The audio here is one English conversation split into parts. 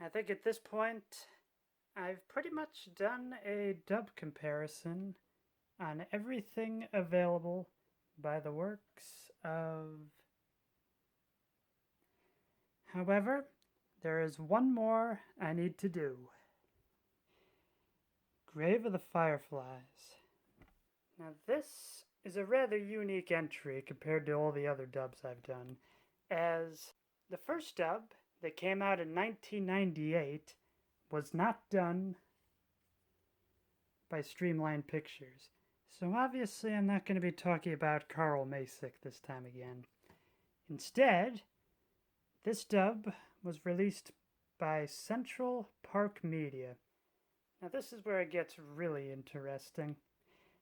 I think at this point, I've pretty much done a dub comparison on everything available by the works of... However, there is one more I need to do. Grave of the Fireflies. Now this is a rather unique entry compared to all the other dubs I've done, as the first dub that came out in 1998 was not done by Streamline Pictures. So obviously I'm not going to be talking about Carl Masick this time again. Instead, this dub was released by Central Park Media. Now this is where it gets really interesting.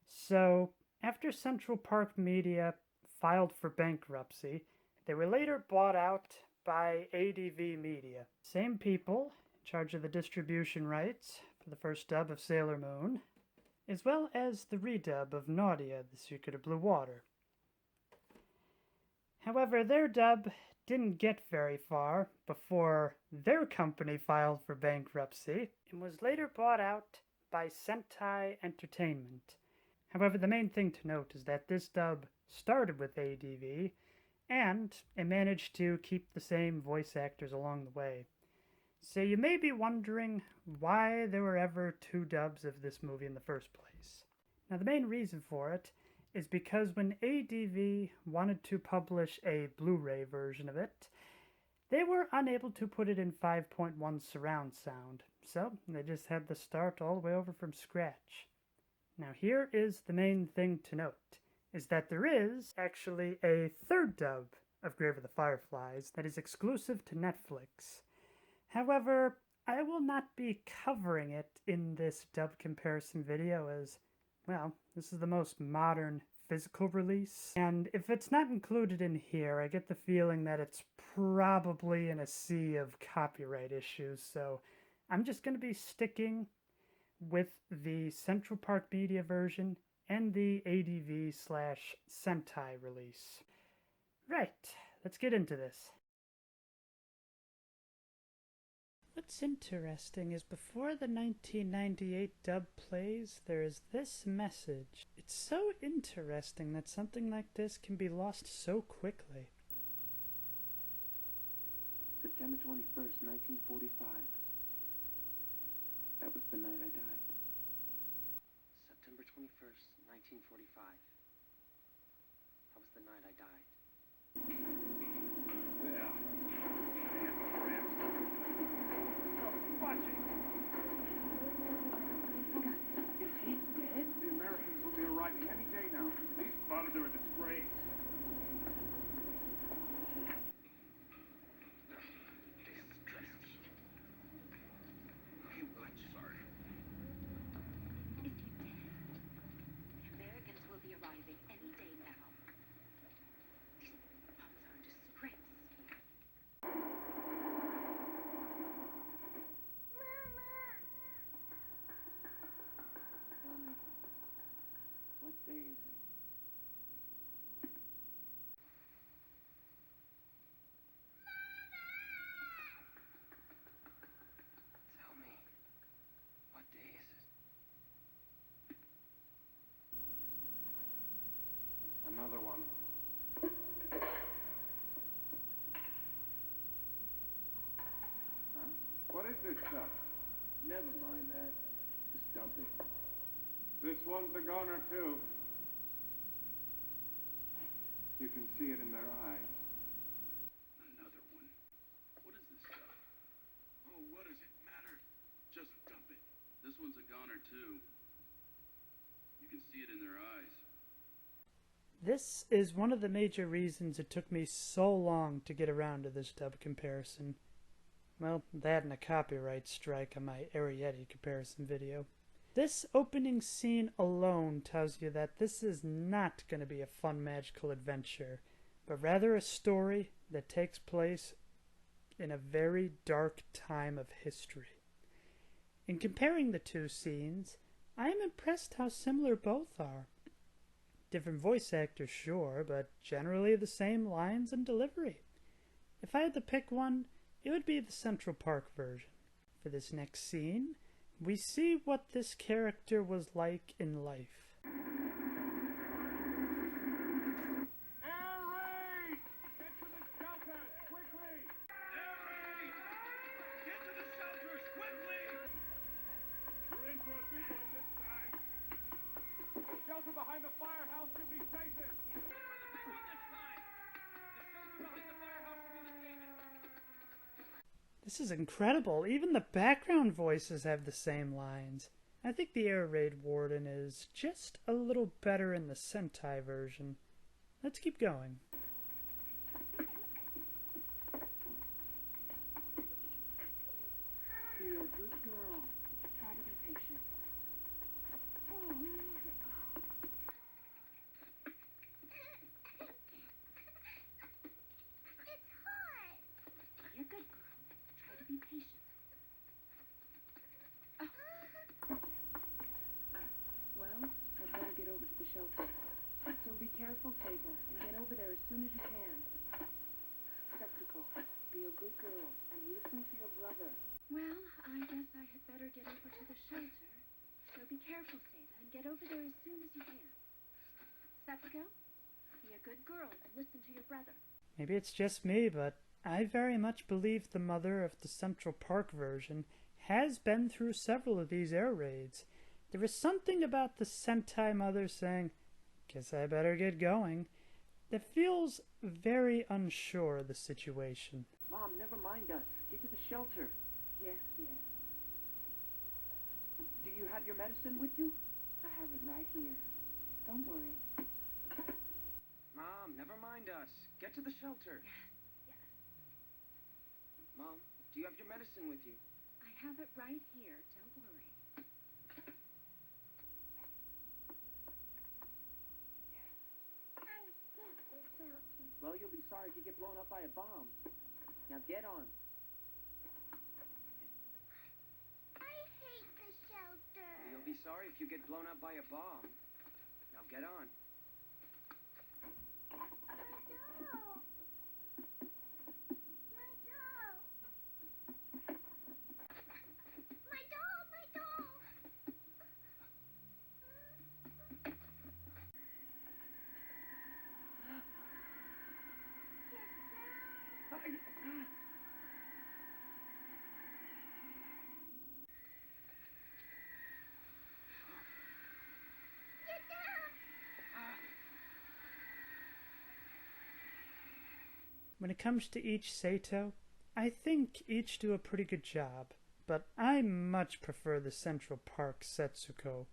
So, after Central Park Media filed for bankruptcy, they were later bought out by ADV Media. Same people in charge of the distribution rights for the first dub of Sailor Moon, as well as the redub of Nadia, the Secret of Blue Water. However, their dub didn't get very far before their company filed for bankruptcy and was later bought out by Sentai Entertainment. However, the main thing to note is that this dub started with ADV, and it managed to keep the same voice actors along the way. So you may be wondering why there were ever two dubs of this movie in the first place. Now the main reason for it is because when ADV wanted to publish a Blu-ray version of it, they were unable to put it in 5.1 surround sound, so they just had to start all the way over from scratch. Now here is the main thing to note, is that there is actually a third dub of Grave of the Fireflies that is exclusive to Netflix. However, I will not be covering it in this dub comparison video as, well, this is the most modern physical release, and if it's not included in here, I get the feeling that it's probably in a sea of copyright issues, so I'm just going to be sticking with the Central Park Media version and the ADV/Sentai release. Right, let's get into this. What's interesting is before the 1998 dub plays, there is this message. It's so interesting that something like this can be lost so quickly. September 21st, 1945. That was the night I died. September 21st, 1945. That was the night I died. Yeah. Watch it. Is he dead? The Americans will be arriving any day now. These bums are a disgrace. What day is it? Tell me, what day is it? Another one. Huh? What is this stuff? Never mind that. Just dump it. This one's a goner, too. You can see it in their eyes. Another one. What is this stuff? Oh, what does it matter? Just dump it. This one's a goner, too. You can see it in their eyes. This is one of the major reasons it took me so long to get around to this dub comparison. Well, that and a copyright strike on my Arietti comparison video. This opening scene alone tells you that this is not going to be a fun magical adventure, but rather a story that takes place in a very dark time of history. In comparing the two scenes, I am impressed how similar both are. Different voice actors, sure, but generally the same lines and delivery. If I had to pick one, it would be the Central Park version. For this next scene, we see what this character was like in life. Air raid! Get to the shelters, quickly! Air raid! Get to the shelters, quickly! We're in for a big one this time. The shelter behind the firehouse should be safest. This is incredible. Even the background voices have the same lines. I think the air raid warden is just a little better in the Sentai version. Let's keep going. Be a good girl. Try to be patient. It's hot. Be a good girl. Try to be patient. Well, I'd better get over to the shelter. So be careful, Sega, and get over there as soon as you can. Skeptical, be a good girl and listen to your brother. Well, I guess I had better get over to the shelter. So be careful, Seda, and get over there as soon as you can. Setsuko, be a good girl and listen to your brother. Maybe it's just me, but I very much believe the mother of the Central Park version has been through several of these air raids. There is something about the Sentai mother saying, "Guess I better get going," that feels very unsure of the situation. Mom, never mind us. Get to the shelter. Yes, yes. Do you have your medicine with you? I have it right here. Don't worry. Mom, never mind us. Get to the shelter. Yes. Mom, do you have your medicine with you? I have it right here. Don't worry. Well, you'll be sorry if you get blown up by a bomb. Now get on. I hate the shelter. You'll be sorry if you get blown up by a bomb. Now get on. When it comes to each Sato, I think each do a pretty good job, but I much prefer the Central Park Setsuko.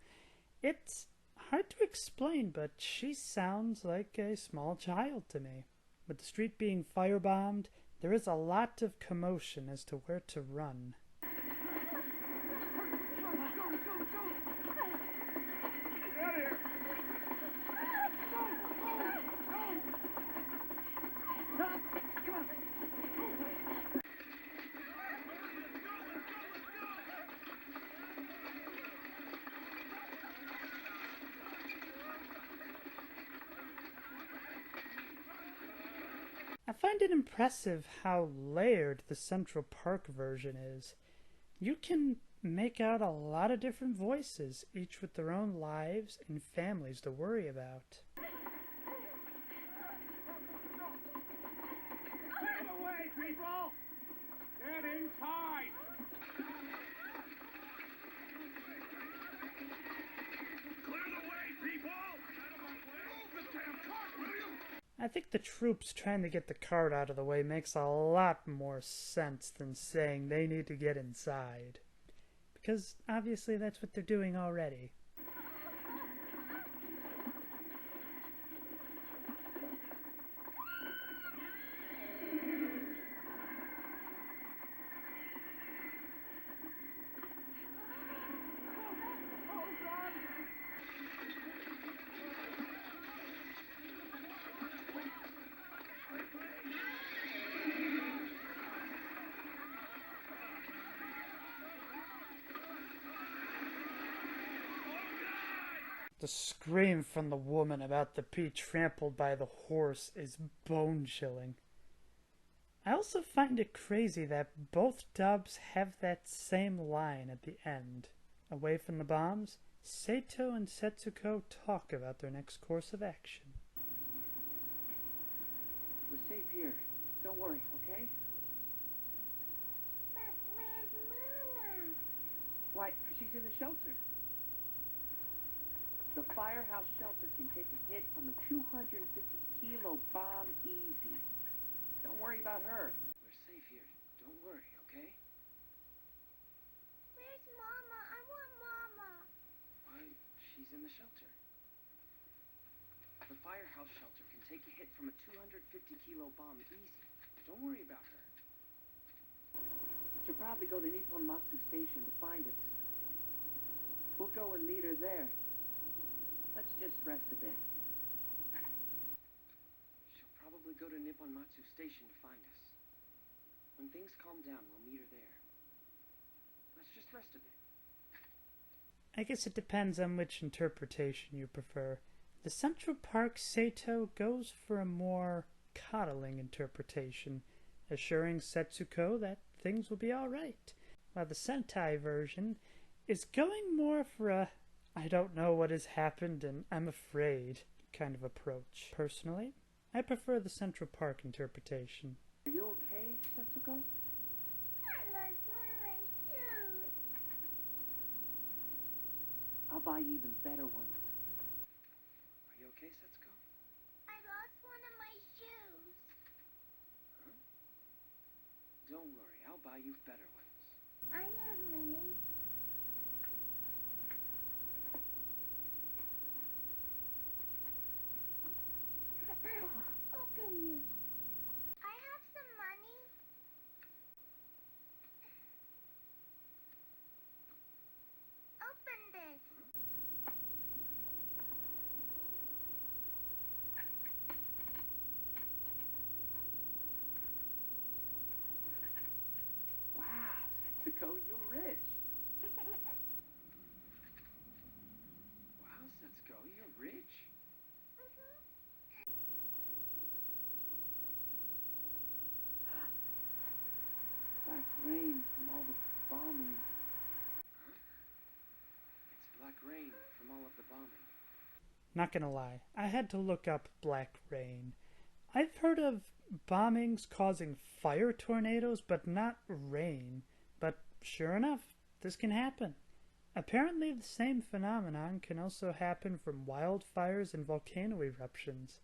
It's hard to explain, but she sounds like a small child to me. With the street being firebombed, there is a lot of commotion as to where to run. I find it impressive how layered the Central Park version is. You can make out a lot of different voices, each with their own lives and families to worry about. Get away, people! Get inside! Clear the way, people! Move the damn cart, will you? I think the troops trying to get the cart out of the way makes a lot more sense than saying they need to get inside. Because obviously that's what they're doing already. The scream from the woman about to be trampled by the horse is bone-chilling. I also find it crazy that both dubs have that same line at the end. Away from the bombs, Sato and Setsuko talk about their next course of action. We're safe here. Don't worry, okay? But where's Mama? Why, she's in the shelter. The firehouse shelter can take a hit from a 250-kilo bomb easy. Don't worry about her. We're safe here. Don't worry, okay? Where's Mama? I want Mama. Why, she's in the shelter. The firehouse shelter can take a hit from a 250-kilo bomb easy. Don't worry about her. She'll probably go to Nippon Matsu Station to find us. We'll go and meet her there. Let's just rest a bit. She'll probably go to Nippon Matsu Station to find us. When things calm down, we'll meet her there. Let's just rest a bit. I guess it depends on which interpretation you prefer. The Central Park Sato goes for a more coddling interpretation, assuring Setsuko that things will be alright, while the Sentai version is going more for a I don't know what has happened and I'm afraid kind of approach. Personally, I prefer the Central Park interpretation. Are you okay, Setsuko? I lost one of my shoes. I'll buy you even better ones. Are you okay, Setsuko? I lost one of my shoes. Huh? Don't worry, I'll buy you better ones. I have money. Open me. I have some money. Open this. Wow, Setsuko, you're rich. Wow, Setsuko, you're rich. Black rain from all the bombing. Huh? It's black rain from all of the bombing. Not gonna lie, I had to look up black rain. I've heard of bombings causing fire tornadoes, but not rain. But sure enough, this can happen. Apparently the same phenomenon can also happen from wildfires and volcano eruptions.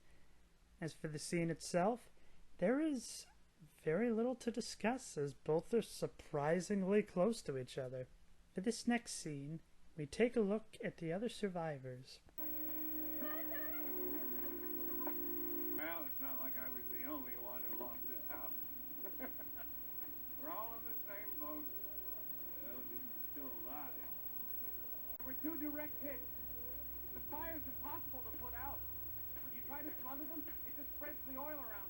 As for the scene itself, there is very little to discuss as both are surprisingly close to each other. For this next scene, we take a look at the other survivors. Well, it's not like I was the only one who lost his house. We're all in the same boat. Well, at least we're still alive. There were 2 direct hits. The fire's impossible to put out. When you try to smother them, it just spreads the oil around.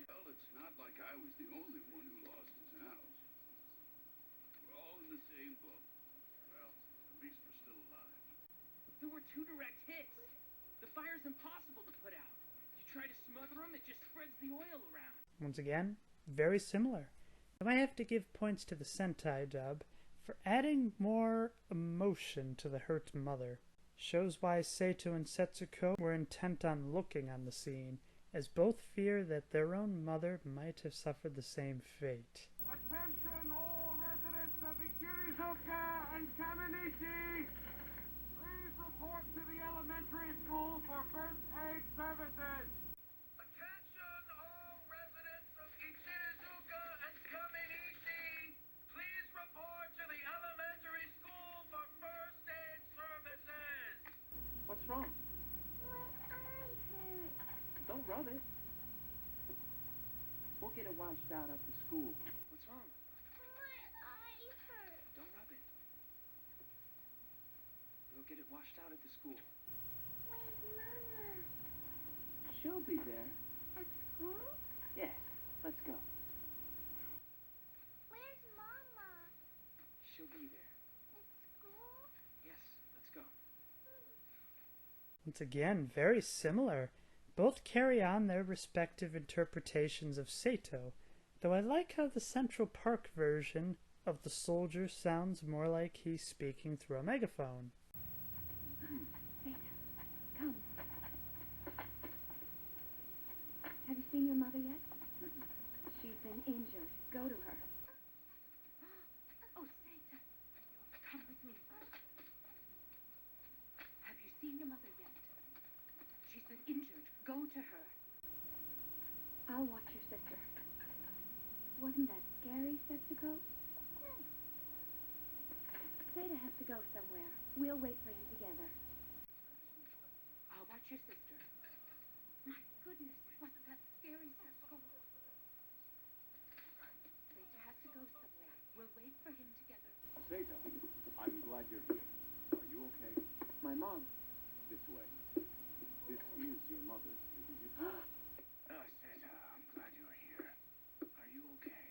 Well, it's not like I was the only one who lost his house. We're all in the same boat. Well, at least we're still alive. There were 2 direct hits. The fire's impossible to put out. You try to smother them, it just spreads the oil around. Once again, very similar. I might have to give points to the Sentai dub for adding more emotion to the hurt mother. Shows why Sato and Setsuko were intent on looking on the scene, as both fear that their own mother might have suffered the same fate. Attention all residents of Ikirizuka and Kamenishi! Please report to the elementary school for first aid services. Attention all residents of Ichirizuka and Kamenishi! Please report to the elementary school for first aid services! What's wrong? My eye hurts. Don't rub it. We'll get it washed out at the school. What's wrong? My eye hurts. Don't rub it. We'll get it washed out at the school. Where's Mama? She'll be there. At school? Yes, let's go. Where's Mama? She'll be there. At school? Yes, let's go. Once again, very similar. Both carry on their respective interpretations of Sato, though I like how the Central Park version of the soldier sounds more like he's speaking through a megaphone. Sato, come. Have you seen your mother yet? She's been injured. Go to her. Oh, Sato, come with me. Have you seen your mother yet? She's been injured. Go to her. I'll watch your sister. Wasn't that scary, Setsuko? Sato has to go somewhere. We'll wait for him together. I'll watch your sister. My goodness, wasn't that scary, Setsuko? Sato has to go somewhere. We'll wait for him together. Sato, I'm glad you're here. Are you okay? My mom. This way. This is your mother's, isn't it? Sato, I'm glad you're here. Are you okay?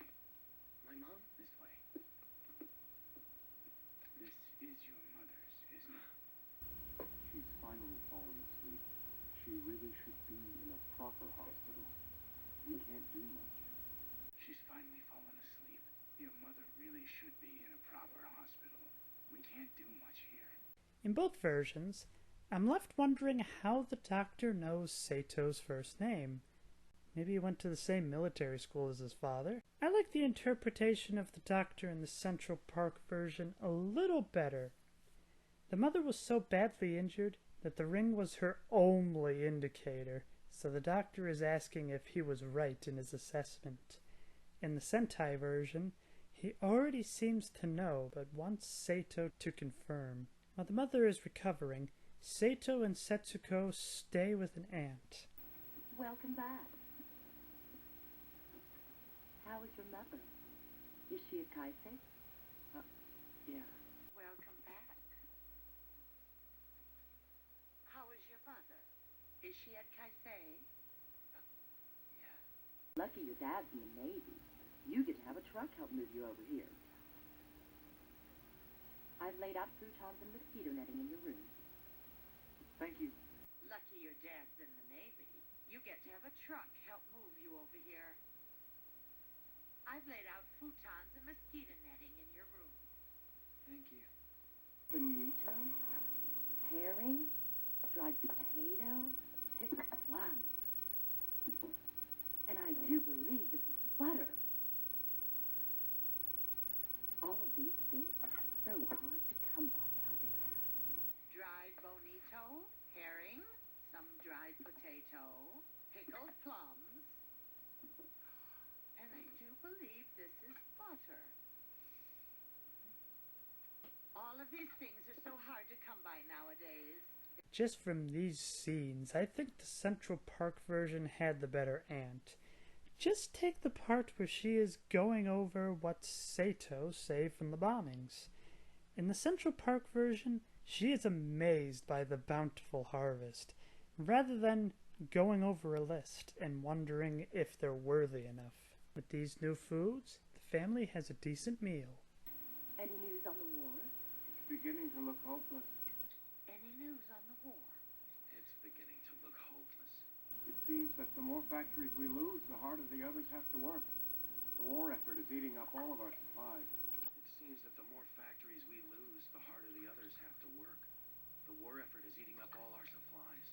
My mom? This way. This is your mother's, isn't it? She's finally fallen asleep. She really should be in a proper hospital. We can't do much. She's finally fallen asleep. Your mother really should be in a proper hospital. We can't do much here. In both versions, I'm left wondering how the doctor knows Sato's first name. Maybe he went to the same military school as his father. I like the interpretation of the doctor in the Central Park version a little better. The mother was so badly injured that the ring was her only indicator, so the doctor is asking if he was right in his assessment. In the Sentai version, he already seems to know, but wants Sato to confirm. While the mother is recovering, Sato and Setsuko stay with an aunt. Welcome back. How is your mother? Is she a kaisei? Yeah. Welcome back. How is your mother? Is she at Kaisei? Lucky your dad's in the Navy. You get to have a truck help move you over here. I've laid out futons and mosquito netting in your room. Thank you. Lucky your dad's in the Navy. You get to have a truck help move you over here. I've laid out futons and mosquito netting in your room. Thank you. Bonito, herring, dried potato, pickled plum. And I do believe this is butter. All of these things are so hard to come by nowadays. Dried bonito, herring, some dried potato, pickled plums. And I do believe this is butter. All of these things are so hard to come by nowadays. Just from these scenes, I think the Central Park version had the better aunt. Just take the part where she is going over what Sato saved from the bombings. In the Central Park version, she is amazed by the bountiful harvest, rather than going over a list and wondering if they're worthy enough. With these new foods, the family has a decent meal. Any news on the war? It's beginning to look hopeless. Any news on the war? It's beginning to look hopeless. It seems that the more factories we lose, the harder the others have to work. The war effort is eating up all of our supplies. It seems that the more factories we lose, the harder the others have to work. The war effort is eating up all our supplies.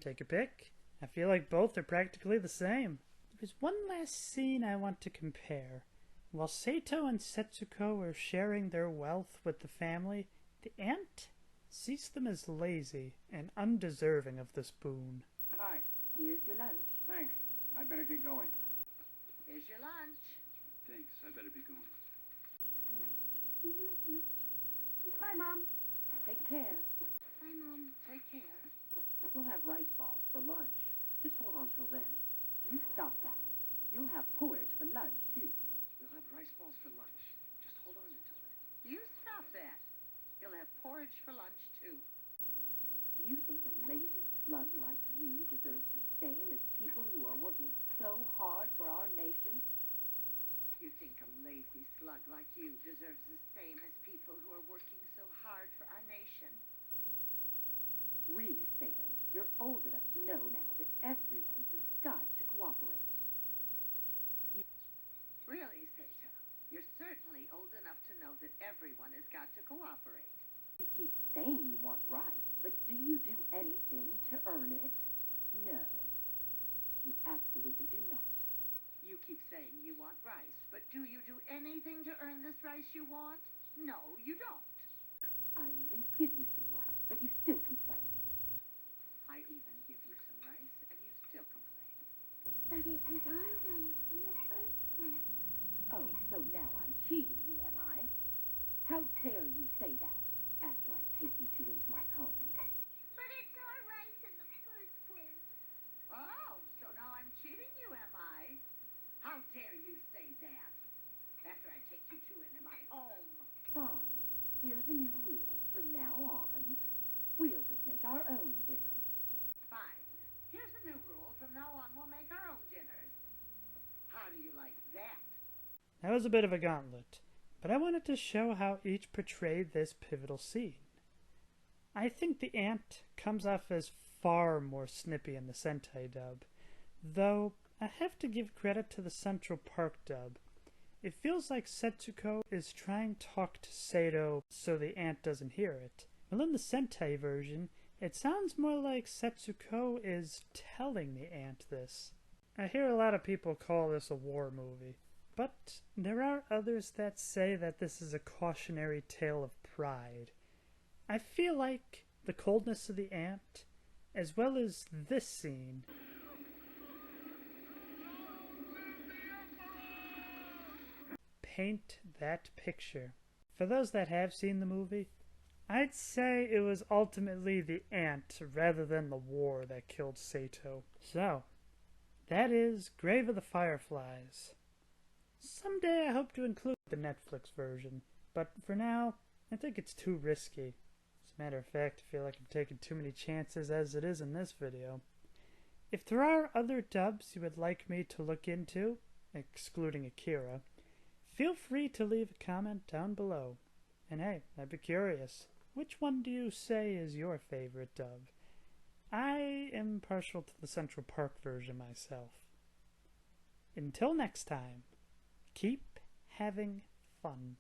Take a pick. I feel like both are practically the same. There's one last scene I want to compare. While Sato and Setsuko are sharing their wealth with the family, the aunt sees them as lazy and undeserving of this boon. Hi. Here's your lunch. Thanks. I better get going. Here's your lunch. Thanks, I better be going. Bye, Mom. Take care. Bye, Mom. Take care. We'll have rice balls for lunch. Just hold on till then. You stop that. You'll have porridge for lunch, too. We'll have rice balls for lunch. Just hold on until then. You stop that. You'll have porridge for lunch, too. Do you think a lazy slug like you deserves the same as people who are working so hard for our nation? You think a lazy slug like you deserves the same as people who are working so hard for our nation? Really, Satan, you're old enough to know now that everyone has got to cooperate. Really, Seita, you're certainly old enough to know that everyone has got to cooperate. You keep saying you want rice, but do you do anything to earn it? No. You absolutely do not. You keep saying you want rice, but do you do anything to earn this rice you want? No, you don't. I even give you some rice, but you still complain. I even give you some rice, and you still complain. But it was our rice in the first place. Oh, so now I'm cheating you, am I? How dare you say that after I take you two into my home? But it's our rice in the first place. Oh, so now I'm cheating you, am I? How dare you say that after I take you two into my home? Fine. Here's a new rule. From now on, we'll just make our own dinners. Fine. Here's a new rule. From now on, we'll make our own dinners. How do you like that? That was a bit of a gauntlet, but I wanted to show how each portrayed this pivotal scene. I think the ant comes off as far more snippy in the Sentai dub, though I have to give credit to the Central Park dub. It feels like Setsuko is trying to talk to Sato so the ant doesn't hear it. While in the Sentai version, it sounds more like Setsuko is telling the ant this. I hear a lot of people call this a war movie, but there are others that say that this is a cautionary tale of pride. I feel like the coldness of the ant, as well as this scene, paint that picture. For those that have seen the movie, I'd say it was ultimately the ant rather than the war that killed Sato. So, that is Grave of the Fireflies. Someday I hope to include the Netflix version, but for now, I think it's too risky. As a matter of fact, I feel like I'm taking too many chances as it is in this video. If there are other dubs you would like me to look into, excluding Akira, feel free to leave a comment down below. And hey, I'd be curious, which one do you say is your favorite dub? I am partial to the Central Park version myself. Until next time, keep having fun.